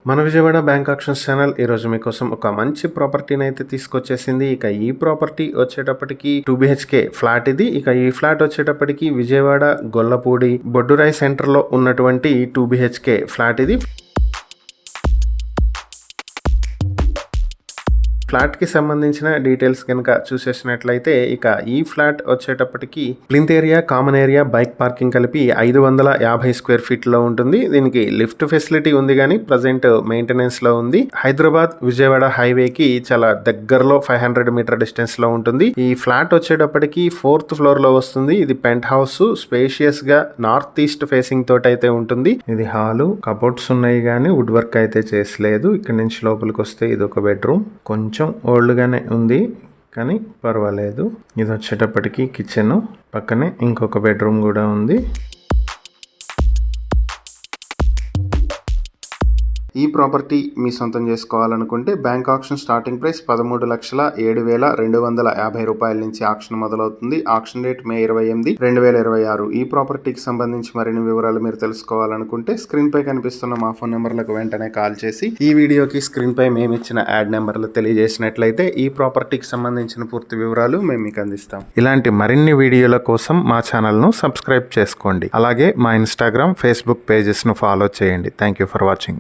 మన Vijayawada bank actions channel ఈ రోజు మీకోసం ఒక మంచి ప్రాపర్టీని అయితే తీసుకొచ్చేసింది. ఇక ఈ ప్రాపర్టీ వచ్చేటప్పటికి 2 BHK ఫ్లాట్ ఇది. ఇక ఈ ఫ్లాట్ వచ్చేటప్పటికి విజయవాడ గొల్లపూడి బొడ్డురాయి సెంటర్ లో ఉన్నటువంటి 2 BHK ఫ్లాట్ ఇది. ఫ్లాట్ కి సంబంధించిన డీటెయిల్స్ కనుక చూసేసినట్లయితే ఇక ఈ ఫ్లాట్ వచ్చేటప్పటికి plinth area, common area, bike parking కలిపి 550 స్క్వేర్ ఫీట్ లో ఉంటుంది. దీనికి లిఫ్ట్ ఫెసిలిటీ ఉంది కానీ ప్రజెంట్ మెయింటెనెన్స్ లో ఉంది. హైదరాబాద్ విజయవాడ హైవేకి చాలా దగ్గరలో 500 మీటర్ డిస్టెన్స్ లో ఉంటుంది. ఈ ఫ్లాట్ వచ్చేటప్పటికి 4th ఫ్లోర్ లో వస్తుంది. ఇది పెంట్ హౌస్, స్పేషియస్ గా నార్త్ ఈస్ట్ ఫేసింగ్ తోటి అయితే ఉంటుంది. ఇది హాలు, కబోర్డ్స్ ఉన్నాయి కానీ వుడ్ వర్క్ అయితే చేసలేదు. ఇక్కడ నుంచి లోపలికి వస్తే ఇది ఒక బెడ్రూమ్, కొంచెం ఓల్డ్ గానే ఉంది కానీ పర్వాలేదు. ఇది వచ్చేటప్పటికి కిచెన్, పక్కనే ఇంకొక బెడ్రూమ్ కూడా ఉంది. ఈ ప్రాపర్టీ మీ సొంతం చేసుకోవాలనుకుంటే బ్యాంక్ ఆక్షన్ స్టార్టింగ్ ప్రైస్ 13,07,250 రూపాయల నుంచి ఆక్షన్ మొదలవుతుంది. Auction date May 28, 2026. ఈ ప్రాపర్టీకి సంబంధించి మరిన్ని వివరాలు మీరు తెలుసుకోవాలనుకుంటే స్క్రీన్ పై కనిపిస్తున్న మా ఫోన్ నెంబర్లకు వెంటనే కాల్ చేసి ఈ వీడియోకి స్క్రీన్ పై మేము ఇచ్చిన యాడ్ నెంబర్లు తెలియజేసినట్లయితే ఈ ప్రాపర్టీకి సంబంధించిన పూర్తి వివరాలు మేము మీకు అందిస్తాం. ఇలాంటి మరిన్ని వీడియోల కోసం మా ఛానల్ ను సబ్స్క్రైబ్ చేసుకోండి. అలాగే మా ఇన్స్టాగ్రామ్, ఫేస్బుక్ పేజెస్ ను ఫాలో చేయండి. Thank you for watching.